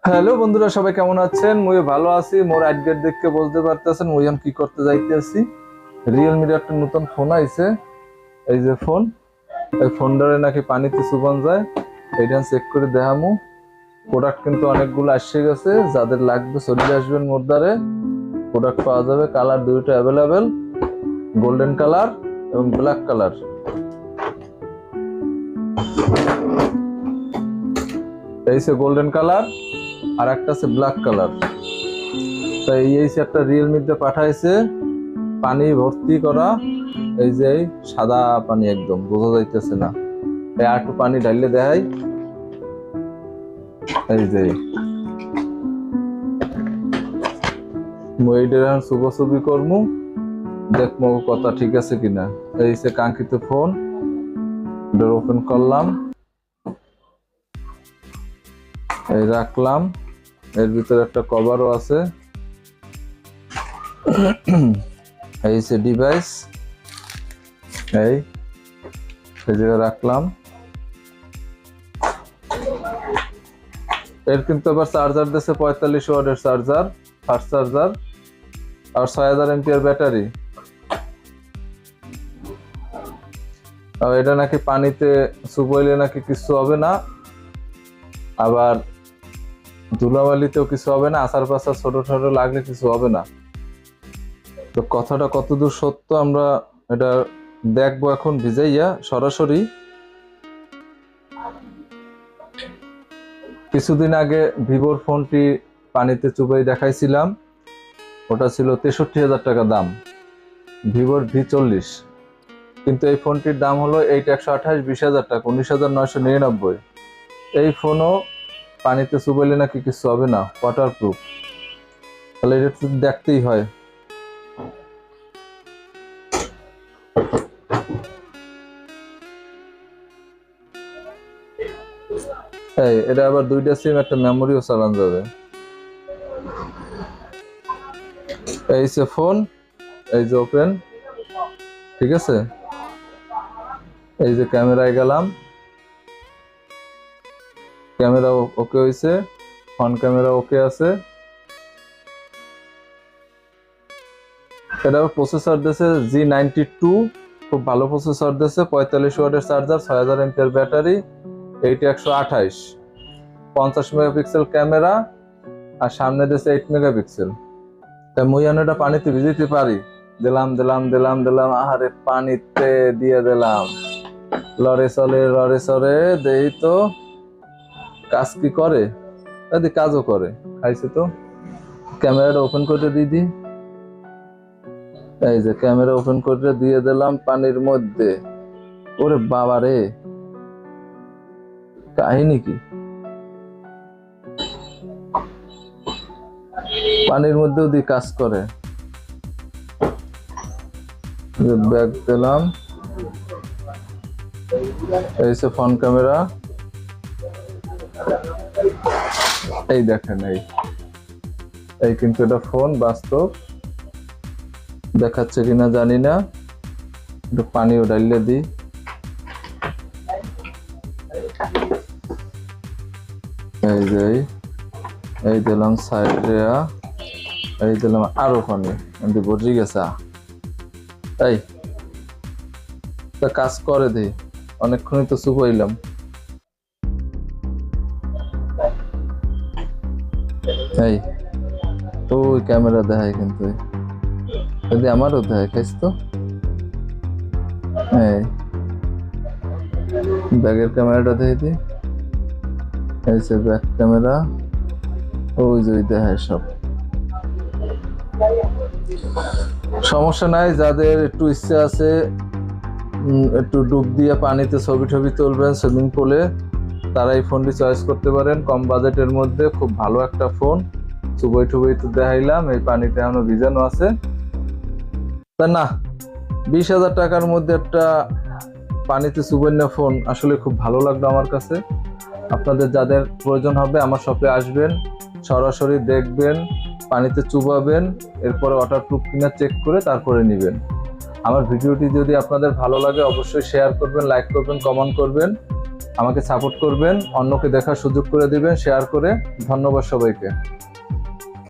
Hello বন্ধুরা, সবাই কেমন আছেন? মুই ভালো আছি। মোর আইডিয়া দেখে বলতে পারতেছেন মুই এখন কি করতে যাইতেছি। রিয়েলমির একটা নতুন ফোন আইছে। এই যে ফোন, এই ফোনটারে নাকি পানিতে চুবান যায়। এইটা চেক করে দেখামু। প্রোডাক্ট কিন্তু অনেকগুলো আসছে গেছে, যাদের লাগবে চলে আসবেন মোর দ্বারে। প্রোডাক্ট পাওয়া যাবে, কালার দুইটা অ্যাভেলেবেল, গোল্ডেন কালার এবং ব্ল্যাক কালার। এই যে গোল্ডেন কালার আর একটা আছে ব্ল্যাক কালার। তাই এই একটা রিয়েলমিতে পাঠাইছে, পানি ভর্তি করা। এই যে সাদা পানি, একদম বোঝা যাইতেছে না। এই একটু পানি ঢাললে দেখাই। এই যে এইটার এখন ছবি করমু, দেখবো কথা ঠিক আছে কিনা। এই যে কাঙ্ক্ষিত ফোন, ডোর ওপেন করলাম, এই রাখলাম। এর ভিতরে একটা কভারও আছে। এই যে ডিভাইস, এই জায়গায় রাখলাম। এর কিন্তু আবার চার্জার দিয়েছে 45 ওয়াটের চার্জার, ফাস্ট চার্জার, আর 6000 এমপিআর ব্যাটারি। আর এটা নাকি পানিতে চুবাইলে নাকি কিছু হবে না, আবার ধুলাবালিতেও কিছু হবে না, আচার পাচার ছোট ছোট লাগলে কিছু হবে না। তো কথাটা কতদূর সত্য আমরা এটা দেখবো এখন ভিজাইয়া সরাসরি। কিছুদিন আগে ভিভোর ফোনটি পানিতে চুবাই দেখাইছিলাম, ওটা ছিল 63,000 টাকা দাম, ভিভোর V40। কিন্তু এই ফোনটির দাম হলো 128 20,000 টাকা, 19,999। এই ফোনও পানিতে চুবাইলে নাকি কিছু হবে না, ওয়াটার প্রুফ। তাহলে এটা দেখতেই হয়। এই এটা আবার দুইটা সিম, একটা মেমোরিও চালানো যাবে। এই যে ফোন, এই যে ওপেন, ঠিক আছে। এই যে ক্যামেরায় গেলাম, ক্যামেরা ওকে হয়েছে, ফ্রন্ট ক্যামেরা ওকে আছে। এটা প্রসেসর দিয়েছে G92, খুব ভালো প্রসেসর দিয়েছে। 45 ওয়াটের চার্জার, 6000 এমপিআর ব্যাটারি, 8128, 50 মেগাপিক্সেল ক্যামেরা, আর সামনে দিয়েছে 8 মেগাপিক্সেল। তাই মুই এটা পানিতে ভিজিতে পারি। দিলাম দিলাম দিলাম দিলাম, আহারে পানিতে দিয়ে দিলাম। লড়ে চলে লড়ে চড়ে, দেই তো কাজ কি করে। যদি কাজও করে, খাইছে তো। ক্যামেরাটা ওপেন করে দিদি। এই যে ক্যামেরা ওপেন করে দিয়ে দিলাম পানির মধ্যে। ওরে বাবা রে, কাহিনী কি! পানির মধ্যেও দিয়ে কাজ করে। ব্যাক দিলাম, এই যে ফ্রন্ট ক্যামেরা, এই দেখেন। এই কিন্তু এটা ফোন বাস্তব, দেখাচ্ছে কিনা জানি না। একটু পানিও ঢাললে দিই। এই যে এই দিলাম সাইডে, এই দিলাম আরো পানি, বসে গেছে। এই কাজ করে দিই, অনেকক্ষণই তো চুপাইলাম। এই তো ক্যামেরা দেখায়, কিন্তু যদি আমারও দেখায়, খাইস তো। এই ব্যাগের ক্যামেরাটা দেখে দিই। এই যে ব্যাক ক্যামেরা, ওই যে দেখায় সব। সমস্যা নাই, যাদের একটু ইচ্ছে আছে একটু ডুব দিয়ে পানিতে ছবি টবি তুলবেন সুইমিং পুলে, তারা এই ফোনটি চয়েস করতে পারেন। কম বাজেটের মধ্যে খুব ভালো একটা ফোন। চুবই টুবই তো দেখাইলাম, এই পানিতে এখনো ভিজানো আছে। তা না, 20,000 টাকার মধ্যে একটা পানিতে চুবাইনা ফোন আসলে খুব ভালো লাগলো আমার কাছে। আপনাদের যাদের প্রয়োজন হবে আমার শপে আসবেন, সরাসরি দেখবেন, পানিতে চুবাবেন, এরপরে ওয়াটারপ্রুফ কিনা চেক করে তারপরে নেবেন। আমার ভিডিওটি যদি আপনাদের ভালো লাগে অবশ্যই শেয়ার করবেন, লাইক করবেন, কমেন্ট করবেন। আমাকে সাপোর্ট করবেন, অন্যকে দেখার সুযোগ করে দিবেন শেয়ার করে। ধন্যবাদ সবাইকে।